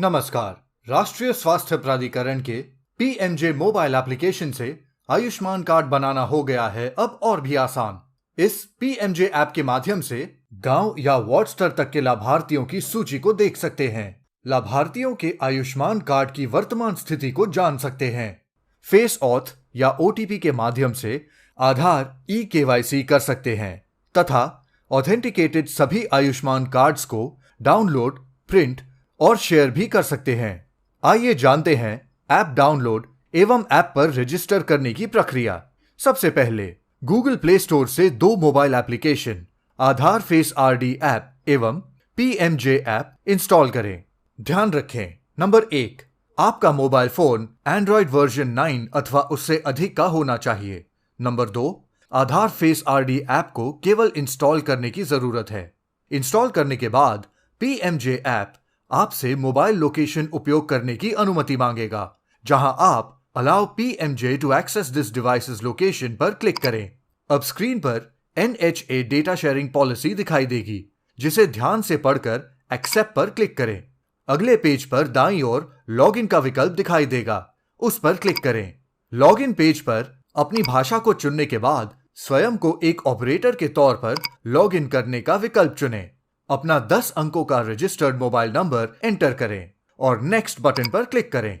नमस्कार। राष्ट्रीय स्वास्थ्य प्राधिकरण के पीएमजे मोबाइल एप्लीकेशन से आयुष्मान कार्ड बनाना हो गया है अब और भी आसान। इस पीएमजे ऐप के माध्यम से गांव या वार्ड स्तर तक के लाभार्थियों की सूची को देख सकते हैं। लाभार्थियों के आयुष्मान कार्ड की वर्तमान स्थिति को जान सकते हैं। फेस ऑथ या ओटीपी के माध्यम से आधार ई-केवाईसी कर सकते हैं तथा ऑथेंटिकेटेड सभी आयुष्मान कार्ड्स को डाउनलोड, प्रिंट और शेयर भी कर सकते हैं। आइए जानते हैं ऐप डाउनलोड एवं ऐप पर रजिस्टर करने की प्रक्रिया। सबसे पहले गूगल प्ले स्टोर से दो मोबाइल एप्लीकेशन आधार फेस आरडी ऐप एवं पीएमजे ऐप इंस्टॉल करें। ध्यान रखें, नंबर 1, आपका मोबाइल फोन एंड्रॉइड वर्जन 9 अथवा उससे अधिक का होना चाहिए। नंबर 2, आधार फेस आरडी ऐप को केवल इंस्टॉल करने की जरूरत है। इंस्टॉल करने के बाद पीएमजे ऐप आपसे मोबाइल लोकेशन उपयोग करने की अनुमति मांगेगा, जहां आप allow PMJ to access this device's location पर क्लिक करें। अब स्क्रीन पर एनएचए डेटा शेयरिंग पॉलिसी दिखाई देगी, जिसे ध्यान से पढ़कर एक्सेप्ट पर क्लिक करें। अगले पेज पर दाईं ओर लॉगिन का विकल्प दिखाई देगा, उस पर क्लिक करें। लॉगिन पेज पर अपनी भाषा को चुनने के बाद स्वयं को एक ऑपरेटर के तौर पर लॉगिन करने का विकल्प चुनें। अपना 10 अंकों का रजिस्टर्ड मोबाइल नंबर एंटर करें और नेक्स्ट बटन पर क्लिक करें।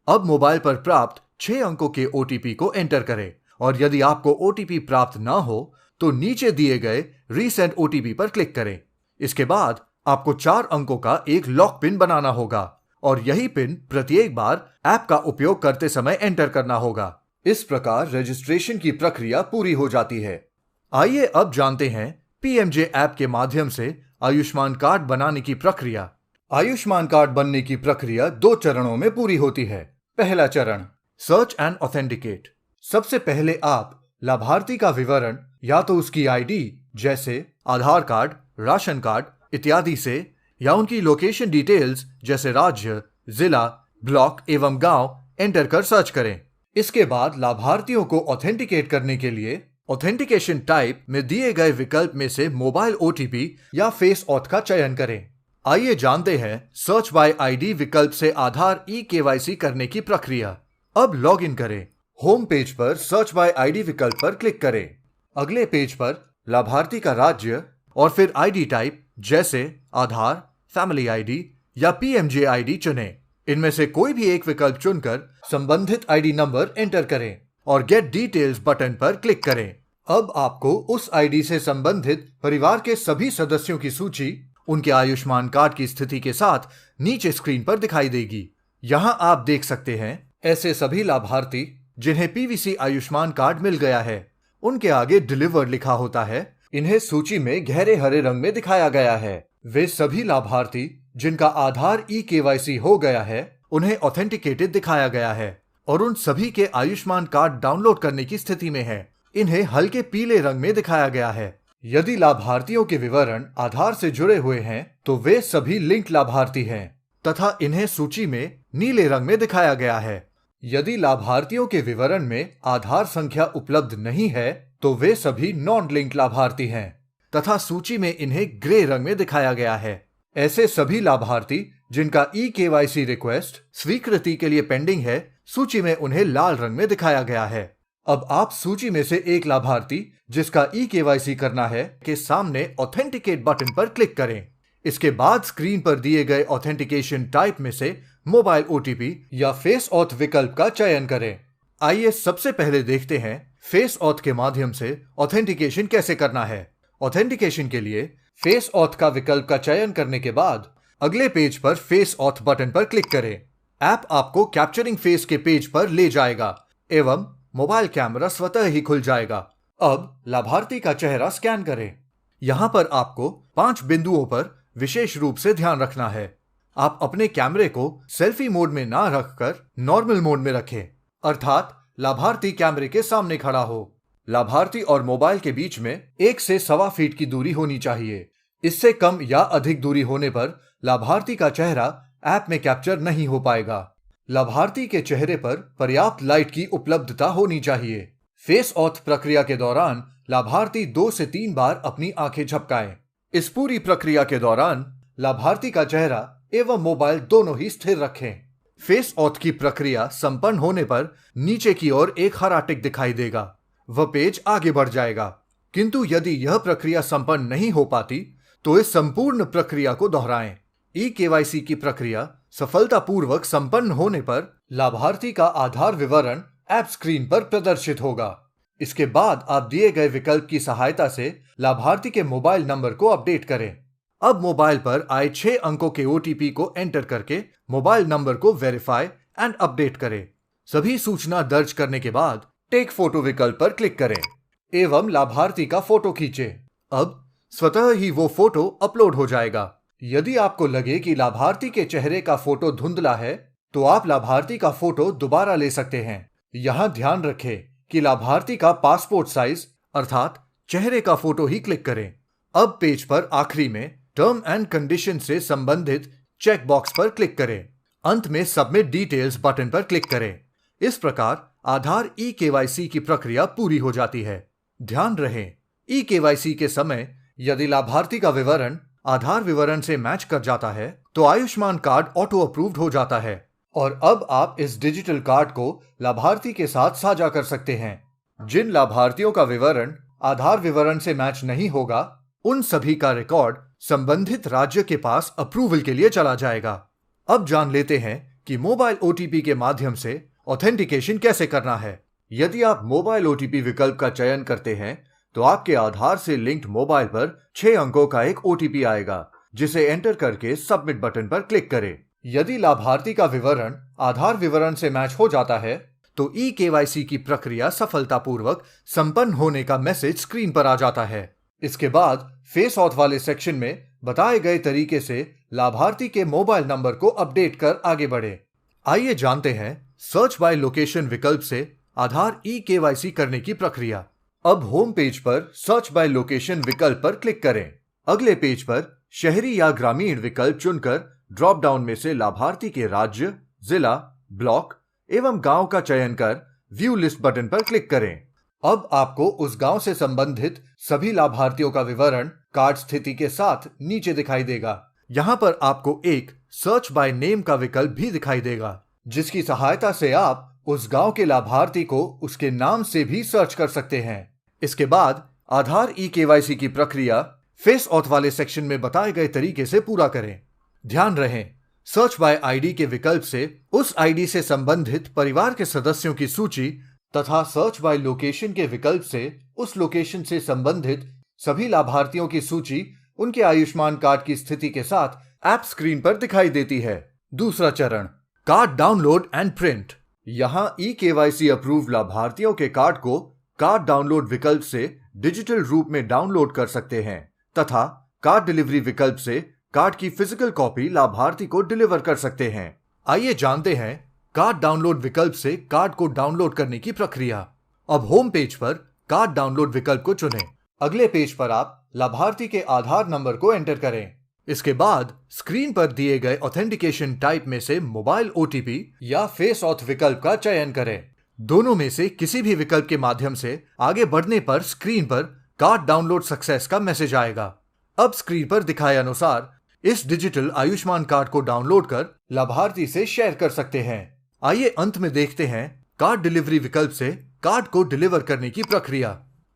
अब मोबाइल पर प्राप्त 6 अंकों के ओटीपी को एंटर करें और यदि आपको ओटीपी प्राप्त ना हो तो नीचे दिए गए रीसेंट ओटीपी पर क्लिक करें। इसके बाद आपको 4 अंकों का एक लॉक पिन बनाना होगा और यही पिन प्रत्येक बार ऐप का उपयोग करते समय एंटर करना होगा। इस प्रकार रजिस्ट्रेशन की प्रक्रिया पूरी हो जाती है। आइए अब जानते हैं पीएमजे ऐप के माध्यम से आयुष्मान कार्ड बनाने की प्रक्रिया। आयुष्मान कार्ड बनने की प्रक्रिया 2 चरणों में पूरी होती है। पहला चरण, सर्च एंड ऑथेंटिकेट। सबसे पहले आप लाभार्थी का विवरण या तो उसकी आईडी जैसे आधार कार्ड, राशन कार्ड इत्यादि से या उनकी लोकेशन डिटेल्स जैसे राज्य, जिला, ब्लॉक एवं गांव एंटर कर सर्च करें। इसके बाद लाभार्थियों को ऑथेंटिकेट करने के लिए ऑथेंटिकेशन टाइप में दिए गए विकल्प में से मोबाइल ओटीपी या फेस ऑथ का चयन करें। आइए जानते हैं सर्च बाय आईडी विकल्प से आधार ई-केवाईसी करने की प्रक्रिया। अब लॉगिन करें। होम पेज पर सर्च बाय आईडी विकल्प पर क्लिक करें। अगले पेज पर लाभार्थी का राज्य और फिर आईडी टाइप जैसे आधार, फैमिली आईडी या पीएमजे आईडी चुनें। इनमें से कोई भी एक विकल्प चुनकर संबंधित आईडी नंबर एंटर करें और गेट डिटेल्स बटन पर क्लिक करें। अब आपको उस आईडी से संबंधित परिवार के सभी सदस्यों की सूची उनके आयुष्मान कार्ड की स्थिति के साथ नीचे स्क्रीन पर दिखाई देगी। यहाँ आप देख सकते हैं ऐसे सभी लाभार्थी जिन्हें पीवीसी आयुष्मान कार्ड मिल गया है। उनके आगे डिलीवर्ड लिखा होता है। इन्हें सूची में गहरे हरे रंग में दिखाया गया है। वे सभी लाभार्थी जिनका आधार ई-केवाईसी हो गया है, उन्हें ऑथेंटिकेटेड दिखाया गया है और उन सभी के आयुष्मान कार्ड डाउनलोड करने की स्थिति में है। इन्हें हल्के पीले रंग में दिखाया गया है। यदि लाभार्थियों के विवरण आधार से जुड़े हुए हैं तो वे सभी लिंक लाभार्थी हैं तथा इन्हें सूची में नीले रंग में दिखाया गया है। यदि लाभार्थियों के विवरण में आधार संख्या उपलब्ध नहीं है तो वे सभी नॉन लिंक लाभार्थी हैं तथा सूची में इन्हें ग्रे रंग में दिखाया गया है। ऐसे सभी लाभार्थी जिनका ई-केवाईसी रिक्वेस्ट स्वीकृति के लिए पेंडिंग है, सूची में उन्हें लाल रंग में दिखाया गया है। अब आप सूची में से एक लाभार्थी जिसका ई-केवाईसी करना है के सामने ऑथेंटिकेट बटन पर क्लिक करें। इसके बाद स्क्रीन पर दिए गए ऑथेंटिकेशन टाइप में से मोबाइल ओटीपी या फेस ऑथ विकल्प का चयन करें। आइए सबसे पहले देखते हैं फेस ऑथ के माध्यम से ऑथेंटिकेशन कैसे करना है। ऑथेंटिकेशन के लिए फेस ऑथ का विकल्प का चयन करने के बाद अगले पेज पर फेस ऑथ बटन पर क्लिक करें। ऐप आपको कैप्चरिंग फेस के पेज पर ले जाएगा एवं मोबाइल कैमरा स्वतः ही खुल जाएगा। अब लाभार्थी का चेहरा स्कैन करें। यहाँ पर आपको 5 बिंदुओं पर विशेष रूप से ध्यान रखना है। आप अपने कैमरे को सेल्फी मोड में ना रखकर नॉर्मल मोड में रखें, अर्थात लाभार्थी कैमरे के सामने खड़ा हो। लाभार्थी और मोबाइल के बीच में 1 से 1.25 फीट की दूरी होनी चाहिए। इससे कम या अधिक दूरी होने पर लाभार्थी का चेहरा ऐप में कैप्चर नहीं हो पाएगा। लाभार्थी के चेहरे पर पर्याप्त लाइट की उपलब्धता होनी चाहिए। फेस ऑथ प्रक्रिया के दौरान लाभार्थी 2 से 3 बार अपनी आंखें झपकाएं। इस पूरी प्रक्रिया के दौरान लाभार्थी का चेहरा एवं मोबाइल दोनों ही स्थिर रखें। फेस ऑथ की प्रक्रिया संपन्न होने पर नीचे की ओर एक हरा टिक दिखाई देगा। वह पेज आगे बढ़ जाएगा। किंतु यदि यह प्रक्रिया संपन्न नहीं हो पाती तो इस संपूर्ण प्रक्रिया को दोहराएं। ई-केवाईसी की प्रक्रिया सफलतापूर्वक संपन्न होने पर लाभार्थी का आधार विवरण ऐप स्क्रीन पर प्रदर्शित होगा। इसके बाद आप दिए गए विकल्प की सहायता से लाभार्थी के मोबाइल नंबर को अपडेट करें। अब मोबाइल पर आए 6 अंकों के ओटीपी को एंटर करके मोबाइल नंबर को वेरीफाई एंड अपडेट करें। सभी सूचना दर्ज करने के बाद टेक फोटो विकल्प पर क्लिक करें एवं लाभार्थी का फोटो खींचें। अब स्वतः ही वो फोटो अपलोड हो जाएगा। यदि आपको लगे कि लाभार्थी के चेहरे का फोटो धुंधला है तो आप लाभार्थी का फोटो दोबारा ले सकते हैं। यहां ध्यान रखें कि लाभार्थी का पासपोर्ट साइज अर्थात चेहरे का फोटो ही क्लिक करें। अब पेज पर आखिरी में टर्म एंड कंडीशन से संबंधित चेक बॉक्स पर क्लिक करें। अंत में सबमिट डिटेल्स बटन पर क्लिक करें। इस प्रकार आधार ई-केवाईसी की प्रक्रिया पूरी हो जाती है। ध्यान रहे, ई-केवाईसी के समय यदि लाभार्थी का विवरण आधार विवरण से मैच कर जाता है तो आयुष्मान कार्ड ऑटो अप्रूव्ड हो जाता है और अब आप इस डिजिटल कार्ड को लाभार्थी के साथ साझा कर सकते हैं। जिन लाभार्थियों का विवरण आधार विवरण से मैच नहीं होगा उन सभी का रिकॉर्ड संबंधित राज्य के पास अप्रूवल के लिए चला जाएगा। अब जान लेते हैं कि मोबाइल ओटीपी के माध्यम से ऑथेंटिकेशन कैसे करना है। यदि आप मोबाइल ओटीपी विकल्प का चयन करते हैं तो आपके आधार से लिंक्ड मोबाइल पर 6 अंकों का एक ओटीपी आएगा, जिसे एंटर करके सबमिट बटन पर क्लिक करें। यदि लाभार्थी का विवरण आधार विवरण से मैच हो जाता है तो ई-केवाईसी की प्रक्रिया सफलतापूर्वक संपन्न होने का मैसेज स्क्रीन पर आ जाता है। इसके बाद फेस ऑथ वाले सेक्शन में बताए गए तरीके से लाभार्थी के मोबाइल नंबर को अपडेट कर आगे बढ़े। आइए जानते हैं सर्च बाय लोकेशन विकल्प से आधार ई-केवाईसी करने की प्रक्रिया। अब होम पेज पर सर्च बाय लोकेशन विकल्प पर क्लिक करें। अगले पेज पर शहरी या ग्रामीण विकल्प चुनकर ड्रॉप डाउन में से लाभार्थी के राज्य, जिला, ब्लॉक एवं गांव का चयन कर व्यू लिस्ट बटन पर क्लिक करें। अब आपको उस गांव से संबंधित सभी लाभार्थियों का विवरण कार्ड स्थिति के साथ नीचे दिखाई देगा। यहाँ पर आपको एक सर्च बाय नेम का विकल्प भी दिखाई देगा, जिसकी सहायता से आप उस गांव के लाभार्थी को उसके नाम से भी सर्च कर सकते हैं। इसके बाद आधार ई-केवाईसी की प्रक्रिया फेस ऑथ वाले सेक्शन में बताए गए तरीके से पूरा करें। ध्यान रहे, सर्च बाय आईडी के विकल्प से उस आईडी से संबंधित परिवार के सदस्यों की सूची तथा सर्च बाय लोकेशन के विकल्प से उस लोकेशन से संबंधित सभी लाभार्थियों की सूची उनके आयुष्मान कार्ड की स्थिति के साथ ऐप स्क्रीन पर दिखाई देती है। दूसरा चरण, कार्ड डाउनलोड एंड प्रिंट। यहां ई-केवाईसी अप्रूव लाभार्थियों के कार्ड को कार्ड डाउनलोड विकल्प से डिजिटल रूप में डाउनलोड कर सकते हैं तथा कार्ड डिलीवरी विकल्प से कार्ड की फिजिकल कॉपी लाभार्थी को डिलीवर कर सकते हैं। आइए जानते हैं कार्ड डाउनलोड विकल्प से कार्ड को डाउनलोड करने की प्रक्रिया। अब होम पेज पर कार्ड डाउनलोड विकल्प को चुनें। अगले पेज पर आप लाभार्थी के आधार नंबर को एंटर करें। इसके बाद स्क्रीन पर दिए गए ऑथेंटिकेशन टाइप में से मोबाइल ओटीपी या फेस ऑथ विकल्प का चयन करें। दोनों में से किसी भी विकल्प के माध्यम से आगे बढ़ने पर स्क्रीन पर कार्ड डाउनलोड सक्सेस का मैसेज आएगा। अब स्क्रीन पर दिखाए अनुसार इस डिजिटल आयुष्मान कार्ड को डाउनलोड कर लाभार्थी से शेयर कर सकते हैं। आइए अंत में देखते हैं कार्ड डिलीवरी विकल्प से कार्ड को डिलीवर करने की प्रक्रिया।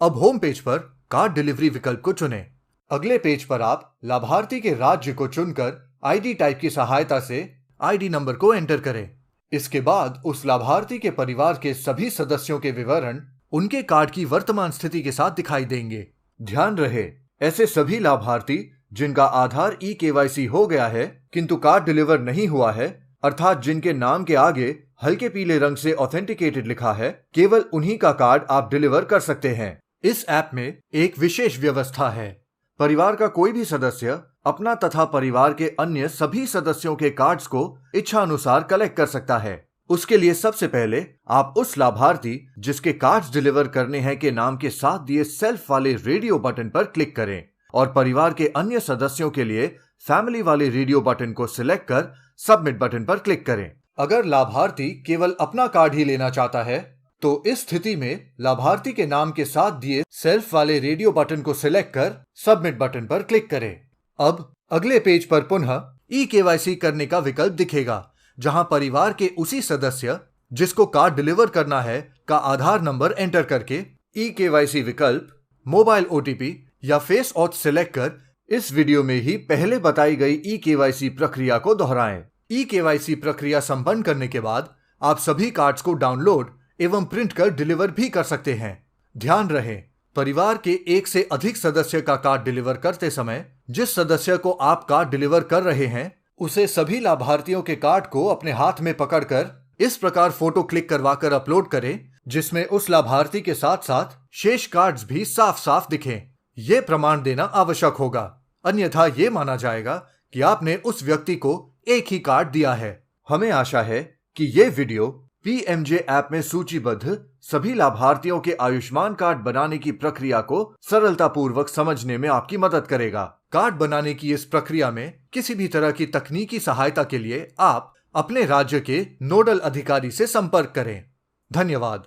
अब होम पेज पर कार्ड डिलीवरी विकल्प को चुनें। अगले पेज पर आप लाभार्थी के राज्य को चुनकर आईडी टाइप की सहायता से आईडी नंबर को एंटर करें। इसके बाद उस लाभार्थी के परिवार के सभी सदस्यों के विवरण उनके कार्ड की वर्तमान स्थिति के साथ दिखाई देंगे। ध्यान रहे, ऐसे सभी लाभार्थी जिनका आधार ई-केवाईसी हो गया है किंतु कार्ड डिलीवर नहीं हुआ है, अर्थात जिनके नाम के आगे हल्के पीले रंग से ऑथेंटिकेटेड लिखा है, केवल उन्हीं का कार्ड आप डिलीवर कर सकते हैं। इस ऐप में एक विशेष व्यवस्था है। परिवार का कोई भी सदस्य अपना तथा परिवार के अन्य सभी सदस्यों के कार्ड्स को इच्छा अनुसार कलेक्ट कर सकता है। उसके लिए सबसे पहले आप उस लाभार्थी जिसके कार्ड्स डिलीवर करने हैं के नाम के साथ दिए सेल्फ वाले रेडियो बटन पर क्लिक करें और परिवार के अन्य सदस्यों के लिए फैमिली वाले रेडियो बटन को सिलेक्ट कर सबमिट बटन पर क्लिक करें। अगर लाभार्थी केवल अपना कार्ड ही लेना चाहता है तो इस स्थिति में लाभार्थी के नाम के साथ दिए सेल्फ वाले रेडियो बटन को सिलेक्ट कर सबमिट बटन पर क्लिक करें। अब अगले पेज पर पुनः ई केवाईसी करने का विकल्प दिखेगा, जहां परिवार के उसी सदस्य जिसको कार्ड डिलीवर करना है का आधार नंबर एंटर करके ई केवाईसी विकल्प, मोबाइल ओटीपी या फेस ऑथ सिलेक्ट कर इस वीडियो में ही पहले बताई गई ई केवाईसी प्रक्रिया को दोहराएं। ई केवाईसी प्रक्रिया संपन्न करने के बाद आप सभी कार्ड्स को डाउनलोड एवं प्रिंट कर डिलीवर भी कर सकते हैं। ध्यान रहे, परिवार के एक से अधिक सदस्य का कार्ड डिलीवर करते समय जिस सदस्य को आप कार्ड डिलीवर कर रहे हैं उसे सभी लाभार्थियों के कार्ड को अपने हाथ में पकड़कर इस प्रकार फोटो क्लिक करवाकर अपलोड करें जिसमें उस लाभार्थी के साथ साथ शेष कार्ड्स भी साफ साफ दिखें। यह प्रमाण देना आवश्यक होगा, अन्यथा यह माना जाएगा कि आपने उस व्यक्ति को एक ही कार्ड दिया है। हमें आशा है कि यह वीडियो पीएमजे ऐप में सूचीबद्ध सभी लाभार्थियों के आयुष्मान कार्ड बनाने की प्रक्रिया को सरलतापूर्वक समझने में आपकी मदद करेगा। कार्ड बनाने की इस प्रक्रिया में किसी भी तरह की तकनीकी सहायता के लिए आप अपने राज्य के नोडल अधिकारी से संपर्क करें। धन्यवाद।